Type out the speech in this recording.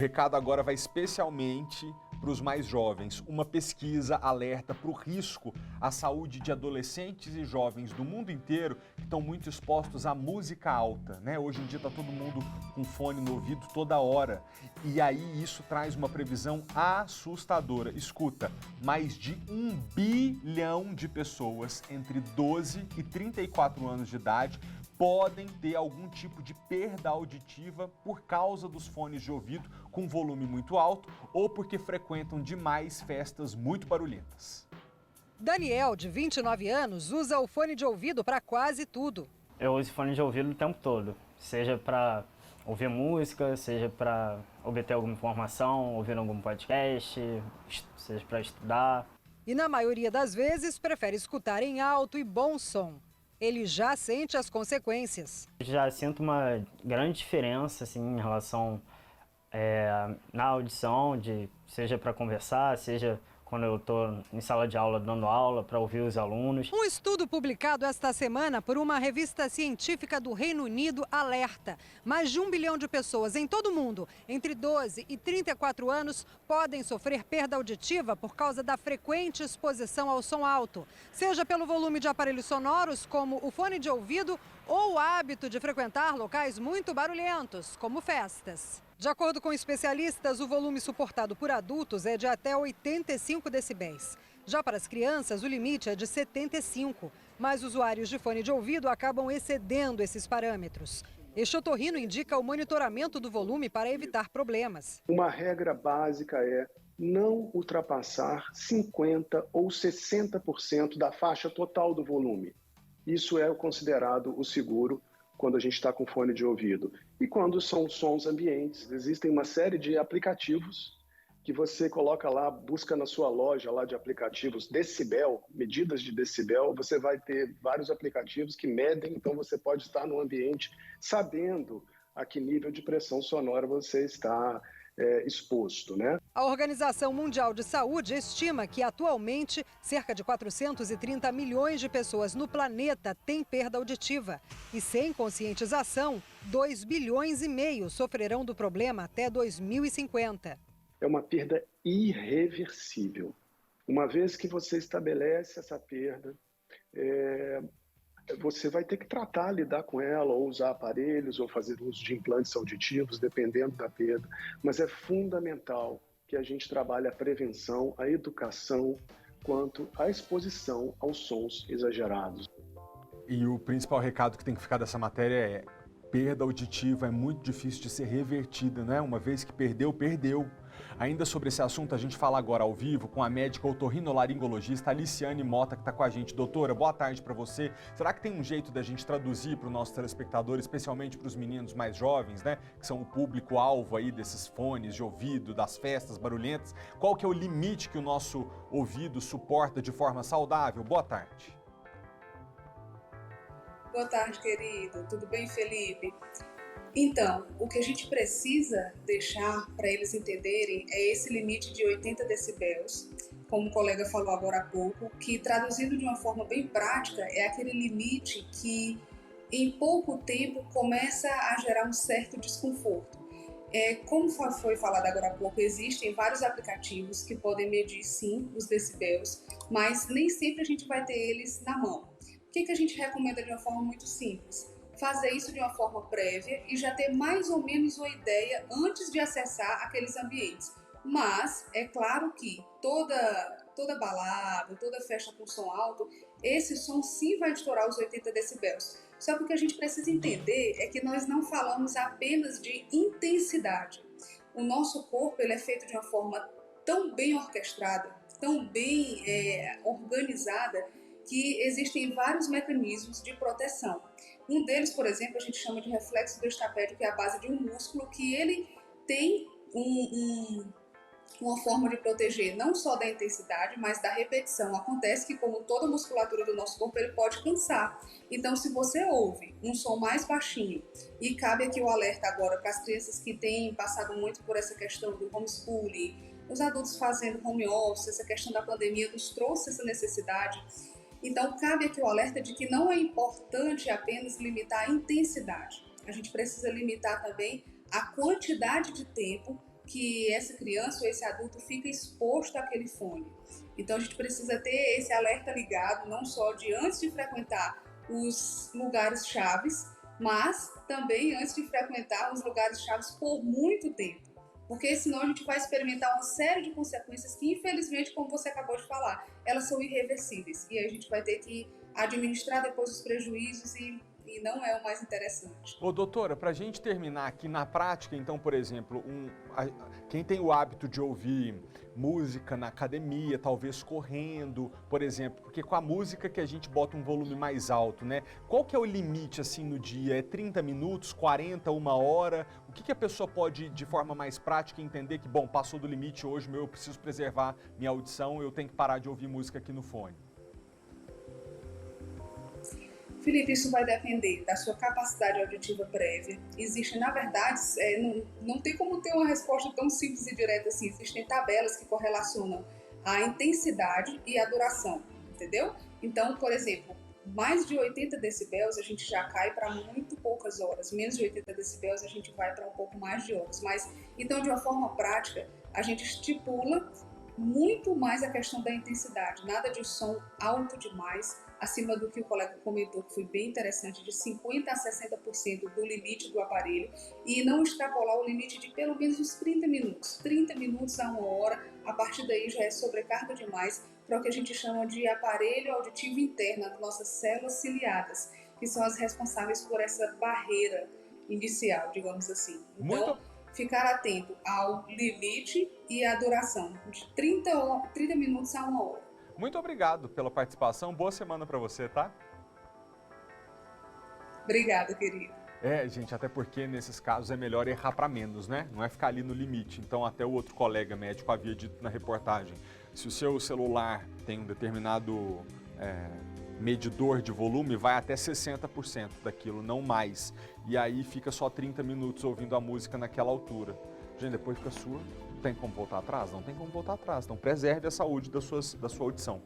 O recado agora vai especialmente para os mais jovens. Uma pesquisa alerta para o risco à saúde de adolescentes e jovens do mundo inteiro que estão muito expostos à música alta, né? Hoje em dia está todo mundo com fone no ouvido toda hora. E aí isso traz uma previsão assustadora. Escuta, mais de 1 bilhão de pessoas entre 12 e 34 anos de idade podem ter algum tipo de perda auditiva por causa dos fones de ouvido com volume muito alto ou porque frequentam demais festas muito barulhentas. Daniel, de 29 anos, usa o fone de ouvido para quase tudo. Eu uso fone de ouvido o tempo todo, seja para ouvir música, seja para obter alguma informação, ouvir algum podcast, seja para estudar. E na maioria das vezes prefere escutar em alto e bom som. Ele já sente as consequências. Já sinto uma grande diferença assim, em relação na audição, seja para conversar, seja quando eu estou em sala de aula dando aula para ouvir os alunos. Um estudo publicado esta semana por uma revista científica do Reino Unido alerta: mais de 1 bilhão de pessoas em todo o mundo, entre 12 e 34 anos, podem sofrer perda auditiva por causa da frequente exposição ao som alto, seja pelo volume de aparelhos sonoros, como o fone de ouvido, ou o hábito de frequentar locais muito barulhentos, como festas. De acordo com especialistas, o volume suportado por adultos é de até 85 decibéis. Já para as crianças, o limite é de 75, mas usuários de fone de ouvido acabam excedendo esses parâmetros. Este otorrino indica o monitoramento do volume para evitar problemas. Uma regra básica é não ultrapassar 50% ou 60% da faixa total do volume. Isso é considerado o seguro quando a gente está com fone de ouvido. E quando são sons ambientes, existem uma série de aplicativos que você coloca lá, busca na sua loja lá de aplicativos decibel, medidas de decibel, você vai ter vários aplicativos que medem, então você pode estar no ambiente sabendo a que nível de pressão sonora você está exposto, né? A Organização Mundial de Saúde estima que atualmente cerca de 430 milhões de pessoas no planeta têm perda auditiva. E sem conscientização, 2,5 bilhões sofrerão do problema até 2050. É uma perda irreversível. Uma vez que você estabelece essa perda, você vai ter que tratar, lidar com ela, ou usar aparelhos, ou fazer uso de implantes auditivos, dependendo da perda. Mas é fundamental que a gente trabalhe a prevenção, a educação, quanto à exposição aos sons exagerados. E o principal recado que tem que ficar dessa matéria é: perda auditiva é muito difícil de ser revertida, né? Uma vez que perdeu, perdeu. Ainda sobre esse assunto, a gente fala agora ao vivo com a médica otorrinolaringologista Aliciane Mota, que está com a gente. Doutora, boa tarde para você. Será que tem um jeito da gente traduzir para o nosso telespectador, especialmente para os meninos mais jovens, né? Que são o público-alvo aí desses fones de ouvido, das festas barulhentas. Qual que é o limite que o nosso ouvido suporta de forma saudável? Boa tarde. Boa tarde, querido. Tudo bem, Felipe? Então, o que a gente precisa deixar para eles entenderem é esse limite de 80 decibéis, como o colega falou agora há pouco, que traduzido de uma forma bem prática é aquele limite que em pouco tempo começa a gerar um certo desconforto. Como foi falado agora há pouco, existem vários aplicativos que podem medir sim os decibéis, mas nem sempre a gente vai ter eles na mão. O que a gente recomenda de uma forma muito simples? Fazer isso de uma forma prévia e já ter mais ou menos uma ideia antes de acessar aqueles ambientes. Mas é claro que toda balada, toda festa com som alto, esse som sim vai estourar os 80 decibéis. Só que o que a gente precisa entender é que nós não falamos apenas de intensidade. O nosso corpo ele é feito de uma forma tão bem orquestrada, tão bem organizada, que existem vários mecanismos de proteção. Um deles, por exemplo, a gente chama de reflexo do estapédio, que é a base de um músculo que ele tem uma forma de proteger não só da intensidade, mas da repetição. Acontece que, como toda a musculatura do nosso corpo, ele pode cansar. Então, se você ouve um som mais baixinho, e cabe aqui o alerta agora para as crianças que têm passado muito por essa questão do homeschooling, os adultos fazendo home office, essa questão da pandemia nos trouxe essa necessidade. Então, cabe aqui o alerta de que não é importante apenas limitar a intensidade. A gente precisa limitar também a quantidade de tempo que essa criança ou esse adulto fica exposto àquele fone. Então a gente precisa ter esse alerta ligado, não só de antes de frequentar os lugares chaves, mas também antes de frequentar os lugares chaves por muito tempo. Porque senão a gente vai experimentar uma série de consequências que, infelizmente, como você acabou de falar, elas são irreversíveis. E aí a gente vai ter que administrar depois os prejuízos e não é o mais interessante. Ô, doutora, para a gente terminar aqui na prática, então, por exemplo, quem tem o hábito de ouvir música na academia, talvez correndo, por exemplo, porque com a música que a gente bota um volume mais alto, né? Qual que é o limite, assim, no dia? É 30 minutos, 40, 1 hora? O que a pessoa pode, de forma mais prática, entender que, bom, passou do limite hoje, eu preciso preservar minha audição, eu tenho que parar de ouvir música aqui no fone? Felipe, isso vai depender da sua capacidade auditiva prévia. Existe, na verdade, não tem como ter uma resposta tão simples e direta assim. Existem tabelas que correlacionam a intensidade e a duração, entendeu? Então, por exemplo, mais de 80 decibéis a gente já cai para muito poucas horas. Menos de 80 decibéis a gente vai para um pouco mais de horas. Mas, então, de uma forma prática, a gente estipula muito mais a questão da intensidade. Nada de som alto demais, acima do que o colega comentou, que foi bem interessante, de 50% a 60% do limite do aparelho, e não extrapolar o limite de pelo menos uns 30 minutos. 30 minutos a 1 hora, a partir daí já é sobrecarga demais para o que a gente chama de aparelho auditivo interno, as nossas células ciliadas, que são as responsáveis por essa barreira inicial, digamos assim. Então, ficar atento ao limite e à duração, de 30 minutos a 1 hora. Muito obrigado pela participação, boa semana para você, tá? Obrigada, querido. Gente, até porque nesses casos é melhor errar para menos, né? Não é ficar ali no limite. Então, até o outro colega médico havia dito na reportagem, se o seu celular tem um determinado medidor de volume, vai até 60% daquilo, não mais. E aí fica só 30 minutos ouvindo a música naquela altura. Gente, depois fica surdo. Tem como voltar atrás? Não tem como voltar atrás. Então preserve a saúde da sua audição.